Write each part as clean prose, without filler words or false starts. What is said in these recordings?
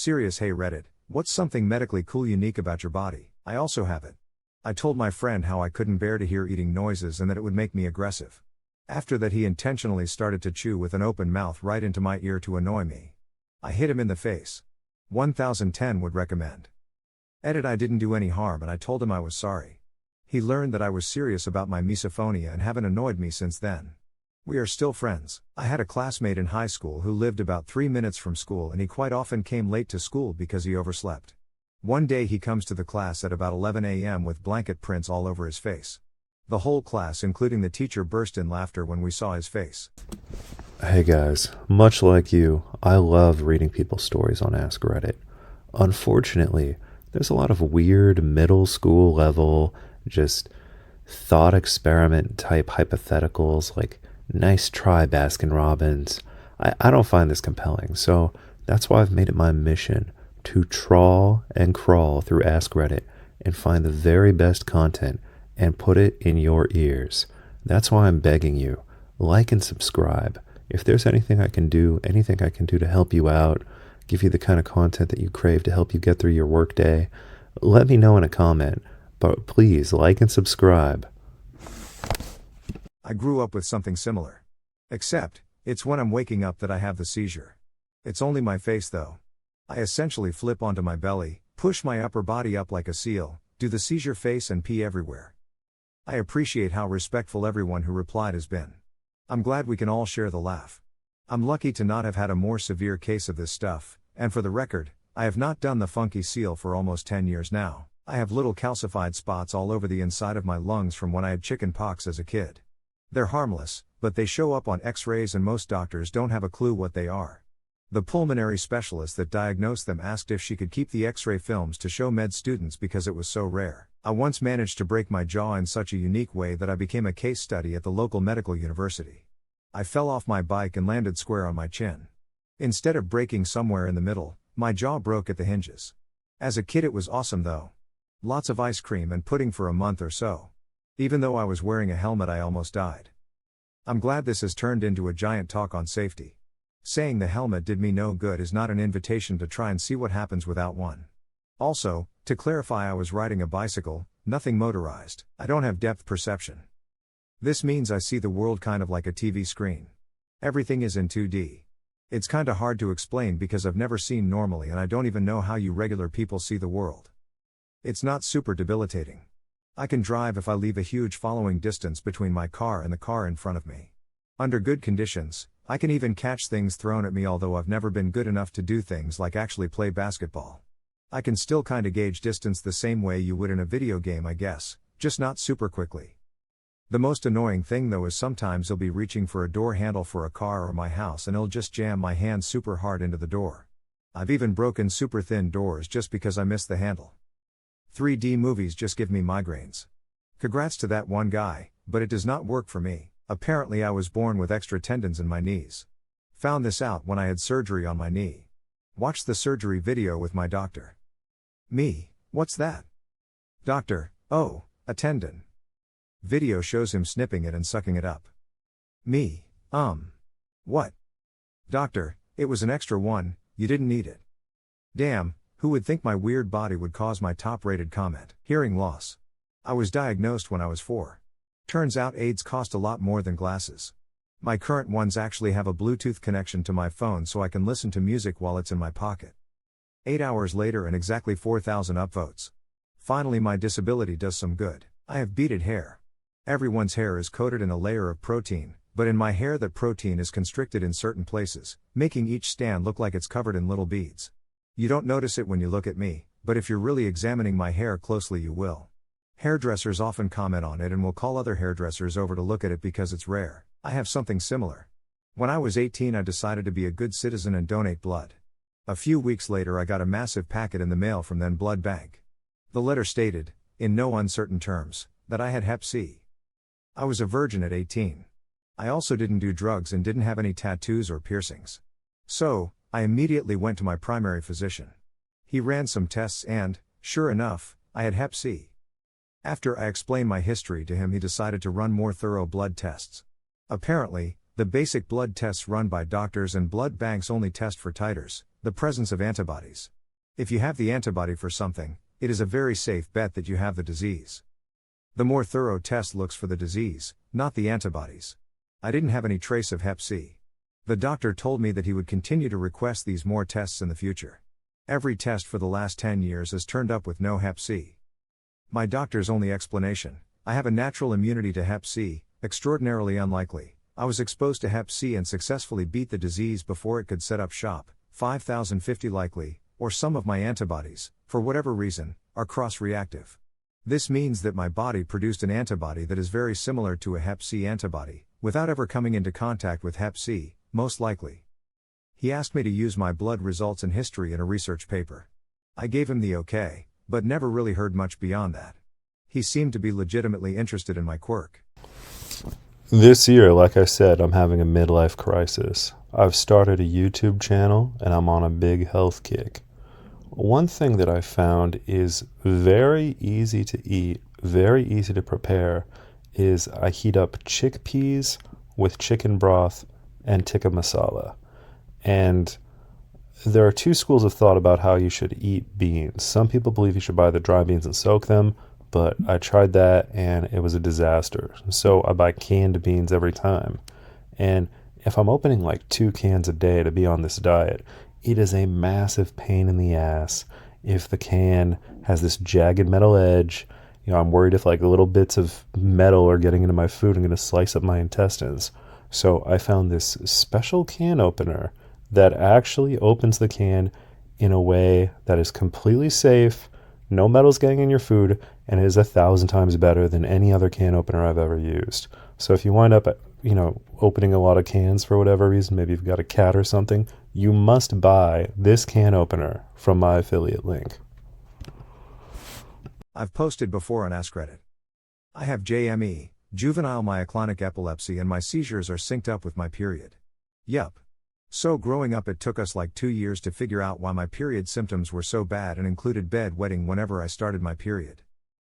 Serious. Hey Reddit, what's something medically cool unique about your body? I also have it. I told my friend how I couldn't bear to hear eating noises and that it would make me aggressive. After that he intentionally started to chew with an open mouth right into my ear to annoy me. I hit him in the face. 1010 would recommend. Edit. I didn't do any harm and I told him I was sorry. He learned that I was serious about my misophonia and haven't annoyed me since then. We are still friends. I had a classmate in high school who lived about 3 minutes from school and he quite often came late to school because he overslept. One day he comes to the class at about 11 a.m. with blanket prints all over his face. The whole class, including the teacher, burst in laughter when we saw his face. Hey guys, much like you, I love reading people's stories on Ask Reddit. Unfortunately, there's a lot of weird middle school level, just thought experiment type hypotheticals like nice try Baskin Robbins. I don't find this compelling, so that's why I've made it my mission to trawl and crawl through Ask Reddit and find the very best content and put it in your ears. That's why I'm begging you, like and subscribe. If there's anything I can do to help you out, give you the kind of content that you crave to help you get through your workday, let me know in a comment. But please like and subscribe. I grew up with something similar. Except, it's when I'm waking up that I have the seizure. It's only my face though. I essentially flip onto my belly, push my upper body up like a seal, do the seizure face and pee everywhere. I appreciate how respectful everyone who replied has been. I'm glad we can all share the laugh. I'm lucky to not have had a more severe case of this stuff, and for the record, I have not done the funky seal for almost 10 years now. I have little calcified spots all over the inside of my lungs from when I had chicken pox as a kid. They're harmless, but they show up on x-rays and most doctors don't have a clue what they are. The pulmonary specialist that diagnosed them asked if she could keep the x-ray films to show med students because it was so rare. I once managed to break my jaw in such a unique way that I became a case study at the local medical university. I fell off my bike and landed square on my chin. Instead of breaking somewhere in the middle, my jaw broke at the hinges. As a kid it was awesome though. Lots of ice cream and pudding for a month or so. Even though I was wearing a helmet I almost died. I'm glad this has turned into a giant talk on safety. Saying the helmet did me no good is not an invitation to try and see what happens without one. Also, to clarify, I was riding a bicycle, nothing motorized. I don't have depth perception. This means I see the world kind of like a TV screen. Everything is in 2D. It's kinda hard to explain because I've never seen normally and I don't even know how you regular people see the world. It's not super debilitating. I can drive if I leave a huge following distance between my car and the car in front of me. Under good conditions, I can even catch things thrown at me, although I've never been good enough to do things like actually play basketball. I can still kinda gauge distance the same way you would in a video game, I guess, just not super quickly. The most annoying thing though is sometimes I'll be reaching for a door handle for a car or my house and it'll just jam my hand super hard into the door. I've even broken super thin doors just because I missed the handle. 3D movies just give me migraines. Congrats to that one guy, but it does not work for me. Apparently I was born with extra tendons in my knees. Found this out when I had surgery on my knee. Watched the surgery video with my doctor. Me, what's that? Doctor, oh, a tendon. Video shows him snipping it and sucking it up. Me, what? Doctor, it was an extra one, you didn't need it. Damn, who would think my weird body would cause my top-rated comment? Hearing loss. I was diagnosed when I was 4. Turns out aids cost a lot more than glasses. My current ones actually have a Bluetooth connection to my phone so I can listen to music while it's in my pocket. 8 hours later and exactly 4,000 upvotes. Finally my disability does some good. I have beaded hair. Everyone's hair is coated in a layer of protein, but in my hair that protein is constricted in certain places, making each stand look like it's covered in little beads. You don't notice it when you look at me, but if you're really examining my hair closely you will. Hairdressers often comment on it and will call other hairdressers over to look at it because it's rare. I have something similar. When I was 18 I decided to be a good citizen and donate blood. A few weeks later I got a massive packet in the mail from then Blood Bank. The letter stated, in no uncertain terms, that I had Hep C. I was a virgin at 18. I also didn't do drugs and didn't have any tattoos or piercings. So, I immediately went to my primary physician. He ran some tests and, sure enough, I had Hep C. After I explained my history to him he decided to run more thorough blood tests. Apparently, the basic blood tests run by doctors and blood banks only test for titers, The presence of antibodies. If you have the antibody for something, it is a very safe bet that you have the disease. The more thorough test looks for the disease, not the antibodies. I didn't have any trace of Hep C. The doctor told me that he would continue to request these more tests in the future. Every test for the last 10 years has turned up with no Hep C. My doctor's only explanation: I have a natural immunity to Hep C, extraordinarily unlikely. I was exposed to Hep C and successfully beat the disease before it could set up shop. 5050 likely, or some of my antibodies, for whatever reason, are cross-reactive. This means that my body produced an antibody that is very similar to a Hep C antibody, without ever coming into contact with Hep C, most likely. He asked me to use my blood results and history in a research paper. I gave him the okay, but never really heard much beyond that. He seemed to be legitimately interested in my quirk. This year, like I said, I'm having a midlife crisis. I've started a YouTube channel and I'm on a big health kick. One thing that I found is very easy to eat, very easy to prepare, is I heat up chickpeas with chicken broth and tikka masala. And there are two schools of thought about how you should eat beans. Some people believe you should buy the dry beans and soak them, but I tried that and it was a disaster. So I buy canned beans every time. And if I'm opening like 2 cans a day to be on this diet, it is a massive pain in the ass if the can has this jagged metal edge. I'm worried if like little bits of metal are getting into my food and going to slice up my intestines. So I found this special can opener that actually opens the can in a way that is completely safe, no metal's getting in your food, and is 1,000 times better than any other can opener I've ever used. So if you wind up, opening a lot of cans for whatever reason, maybe you've got a cat or something, you must buy this can opener from my affiliate link. I've posted before on AskReddit. I have JME, juvenile myoclonic epilepsy, and my seizures are synced up with my period. Yup. So growing up it took us like 2 years to figure out why my period symptoms were so bad and included bedwetting whenever I started my period.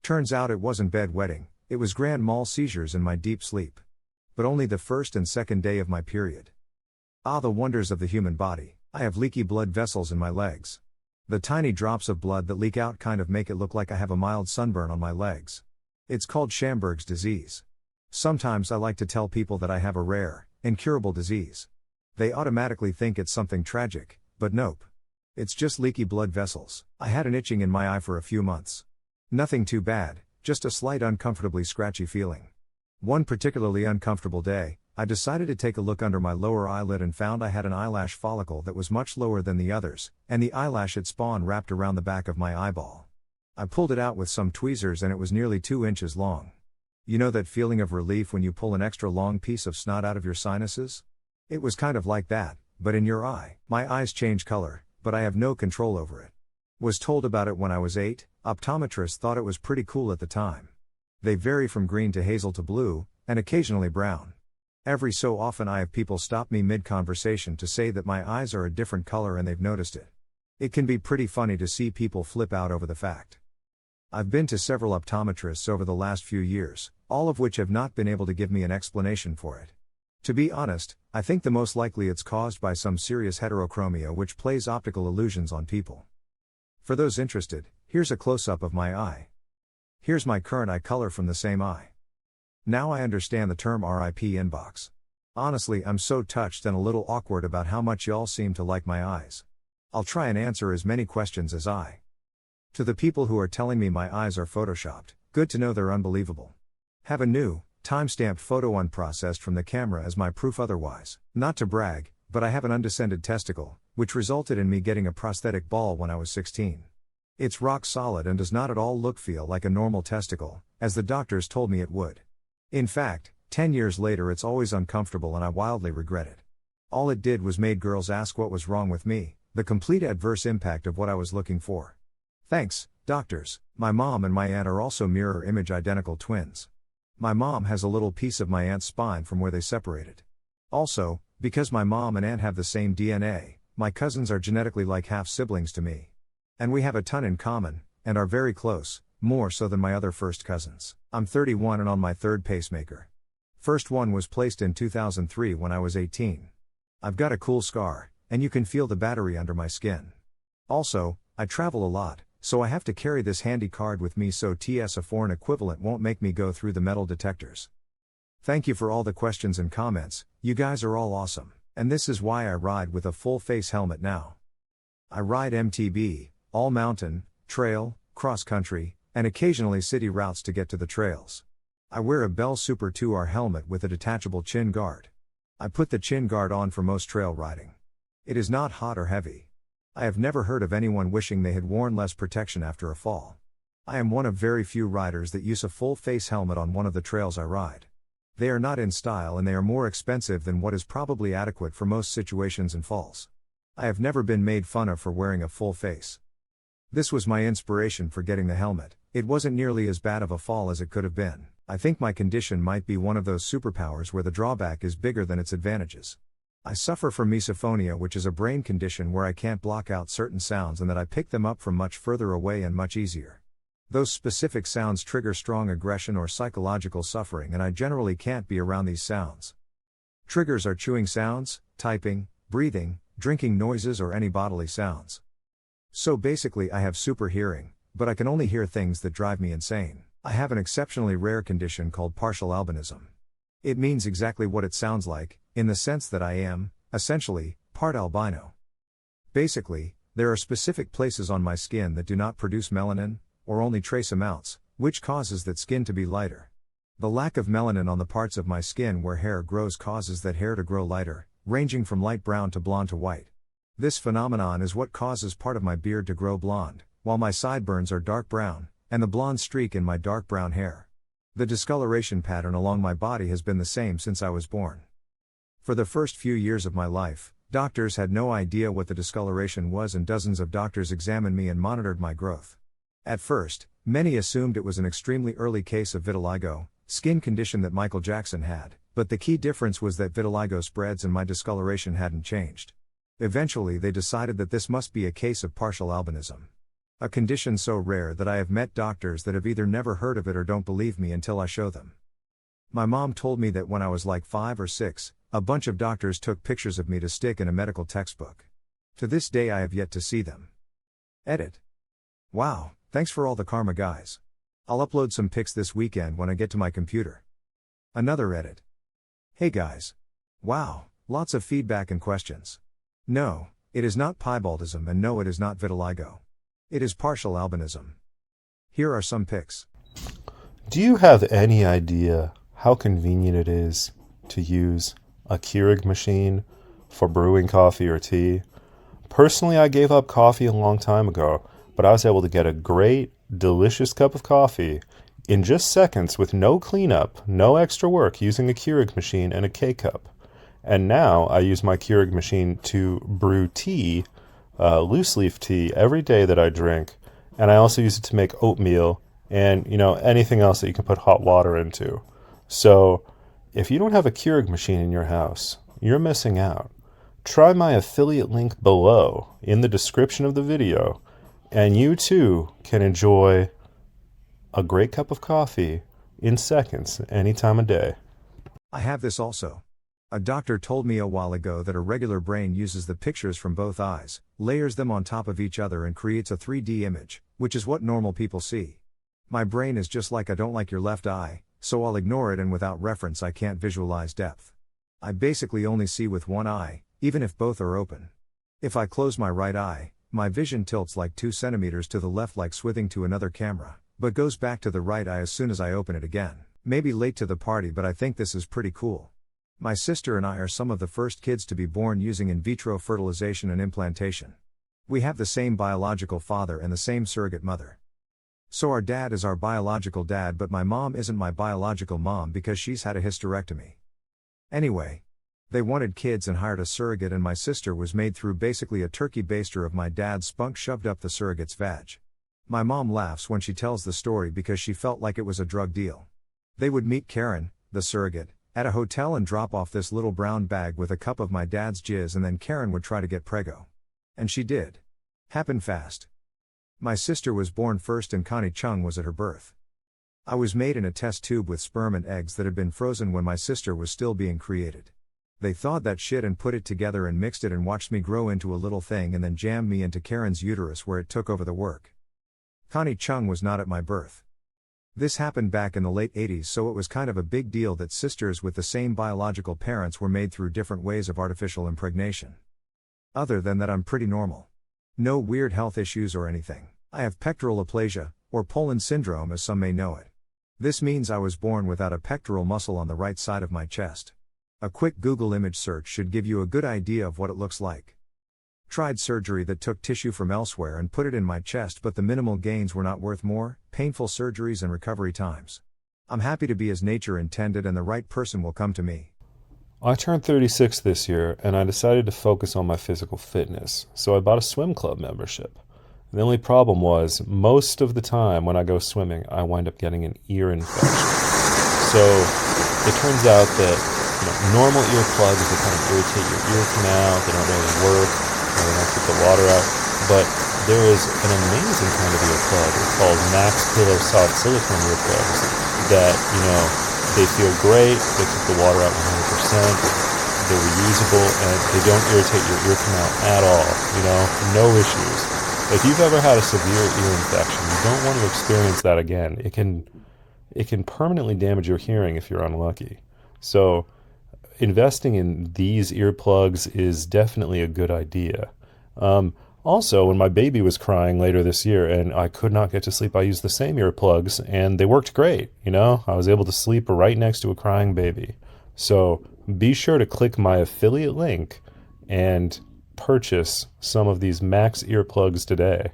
Turns out it wasn't bedwetting, it was grand mal seizures in my deep sleep. But only the first and second day of my period. Ah, the wonders of the human body. I have leaky blood vessels in my legs. The tiny drops of blood that leak out kind of make it look like I have a mild sunburn on my legs. It's called Schamberg's disease. Sometimes I like to tell people that I have a rare, incurable disease. They automatically think it's something tragic, but nope. It's just leaky blood vessels. I had an itching in my eye for a few months. Nothing too bad, just a slight uncomfortably scratchy feeling. One particularly uncomfortable day, I decided to take a look under my lower eyelid and found I had an eyelash follicle that was much lower than the others, and the eyelash it spawned wrapped around the back of my eyeball. I pulled it out with some tweezers and it was nearly 2 inches long. You know that feeling of relief when you pull an extra long piece of snot out of your sinuses? It was kind of like that, but in your eye. My eyes change color, but I have no control over it. Was told about it when I was 8, optometrists thought it was pretty cool at the time. They vary from green to hazel to blue, and occasionally brown. Every so often I have people stop me mid-conversation to say that my eyes are a different color and they've noticed it. It can be pretty funny to see people flip out over the fact. I've been to several optometrists over the last few years, all of which have not been able to give me an explanation for it. To be honest, I think the most likely it's caused by some serious heterochromia which plays optical illusions on people. For those interested, here's a close-up of my eye. Here's my current eye color from the same eye. Now I understand the term RIP inbox. Honestly, I'm so touched and a little awkward about how much y'all seem to like my eyes. I'll try and answer as many questions as I. To the people who are telling me my eyes are photoshopped, good to know they're unbelievable. Have a new, time-stamped photo unprocessed from the camera as my proof otherwise. Not to brag, but I have an undescended testicle, which resulted in me getting a prosthetic ball when I was 16. It's rock solid and does not at all feel like a normal testicle, as the doctors told me it would. In fact, 10 years later it's always uncomfortable and I wildly regret it. All it did was made girls ask what was wrong with me, the complete adverse impact of what I was looking for. Thanks, doctors. My mom and my aunt are also mirror image identical twins. My mom has a little piece of my aunt's spine from where they separated. Also, because my mom and aunt have the same DNA, my cousins are genetically like half siblings to me. And we have a ton in common, and are very close, more so than my other first cousins. I'm 31 and on my third pacemaker. First one was placed in 2003 when I was 18. I've got a cool scar, and you can feel the battery under my skin. Also, I travel a lot, so I have to carry this handy card with me so a foreign equivalent won't make me go through the metal detectors. Thank you for all the questions and comments, you guys are all awesome, and this is why I ride with a full face helmet now. I ride MTB, all mountain, trail, cross country, and occasionally city routes to get to the trails. I wear a Bell Super 2R helmet with a detachable chin guard. I put the chin guard on for most trail riding. It is not hot or heavy. I have never heard of anyone wishing they had worn less protection after a fall. I am one of very few riders that use a full face helmet on one of the trails I ride. They are not in style and they are more expensive than what is probably adequate for most situations and falls. I have never been made fun of for wearing a full face. This was my inspiration for getting the helmet. It wasn't nearly as bad of a fall as it could have been. I think my condition might be one of those superpowers where the drawback is bigger than its advantages. I suffer from misophonia, which is a brain condition where I can't block out certain sounds and that I pick them up from much further away and much easier. Those specific sounds trigger strong aggression or psychological suffering, and I generally can't be around these sounds. Triggers are chewing sounds, typing, breathing, drinking noises, or any bodily sounds. So basically I have super hearing, but I can only hear things that drive me insane. I have an exceptionally rare condition called partial albinism. It means exactly what it sounds like, in the sense that I am, essentially, part albino. Basically, there are specific places on my skin that do not produce melanin, or only trace amounts, which causes that skin to be lighter. The lack of melanin on the parts of my skin where hair grows causes that hair to grow lighter, ranging from light brown to blonde to white. This phenomenon is what causes part of my beard to grow blonde, while my sideburns are dark brown, and the blonde streak in my dark brown hair. The discoloration pattern along my body has been the same since I was born. For the first few years of my life, doctors had no idea what the discoloration was, and dozens of doctors examined me and monitored my growth. At first, many assumed it was an extremely early case of vitiligo, skin condition that Michael Jackson had, but the key difference was that vitiligo spreads and my discoloration hadn't changed. Eventually they decided that this must be a case of partial albinism. A condition so rare that I have met doctors that have either never heard of it or don't believe me until I show them. My mom told me that when I was like 5 or 6, a bunch of doctors took pictures of me to stick in a medical textbook. To this day I have yet to see them. Edit. Wow, thanks for all the karma, guys. I'll upload some pics this weekend when I get to my computer. Another edit. Hey guys. Wow, lots of feedback and questions. No, it is not piebaldism, and no, it is not vitiligo. It is partial albinism. Here are some pics. Do you have any idea how convenient it is to use a Keurig machine for brewing coffee or tea? Personally, I gave up coffee a long time ago, but I was able to get a great, delicious cup of coffee in just seconds with no cleanup, no extra work, using a Keurig machine and a K-cup. And now I use my Keurig machine to brew tea, loose leaf tea, every day that I drink. And I also use it to make oatmeal and, anything else that you can put hot water into. So if you don't have a Keurig machine in your house, you're missing out. Try my affiliate link below in the description of the video, and you too can enjoy a great cup of coffee in seconds, any time of day. I have this also. A doctor told me a while ago that a regular brain uses the pictures from both eyes, layers them on top of each other, and creates a 3D image, which is what normal people see. My brain is just like, I don't like your left eye, so I'll ignore it, and without reference I can't visualize depth. I basically only see with one eye, even if both are open. If I close my right eye, my vision tilts like 2 centimeters to the left, like swithing to another camera, but goes back to the right eye as soon as I open it again. Maybe late to the party, but I think this is pretty cool. My sister and I are some of the first kids to be born using in vitro fertilization and implantation. We have the same biological father and the same surrogate mother. So our dad is our biological dad, but my mom isn't my biological mom because she's had a hysterectomy. Anyway, they wanted kids and hired a surrogate, and my sister was made through basically a turkey baster of my dad's spunk shoved up the surrogate's vag. My mom laughs when she tells the story because she felt like it was a drug deal. They would meet Karen, the surrogate, at a hotel and drop off this little brown bag with a cup of my dad's jizz, and then Karen would try to get preggo. And she did. Happened fast. My sister was born first and Connie Chung was at her birth. I was made in a test tube with sperm and eggs that had been frozen when my sister was still being created. They thawed that shit and put it together and mixed it and watched me grow into a little thing and then jammed me into Karen's uterus where it took over the work. Connie Chung was not at my birth. This happened back in the late 80s, so it was kind of a big deal that sisters with the same biological parents were made through different ways of artificial impregnation. Other than that, I'm pretty normal. No weird health issues or anything. I have pectoral aplasia, or Poland syndrome as some may know it. This means I was born without a pectoral muscle on the right side of my chest. A quick Google image search should give you a good idea of what it looks like. Tried surgery that took tissue from elsewhere and put it in my chest, but the minimal gains were not worth more, painful surgeries and recovery times. I'm happy to be as nature intended and the right person will come to me. I turned 36 this year and I decided to focus on my physical fitness, so I bought a swim club membership. The only problem was, most of the time when I go swimming, I wind up getting an ear infection. So it turns out that normal earplugs that kind of irritate your ear canal, they don't really work, they don't keep the water out, but there is an amazing kind of earplug. It's called Mack's Pillow Soft Silicone earplugs that, they feel great, they keep the water out 100%, they're reusable, and they don't irritate your ear canal at all, no issues. If you've ever had a severe ear infection, you don't want to experience that again. It can permanently damage your hearing if you're unlucky. So investing in these earplugs is definitely a good idea. Also, when my baby was crying later this year and I could not get to sleep, I used the same earplugs and they worked great. I was able to sleep right next to a crying baby. So be sure to click my affiliate link and purchase some of these Mack's earplugs today.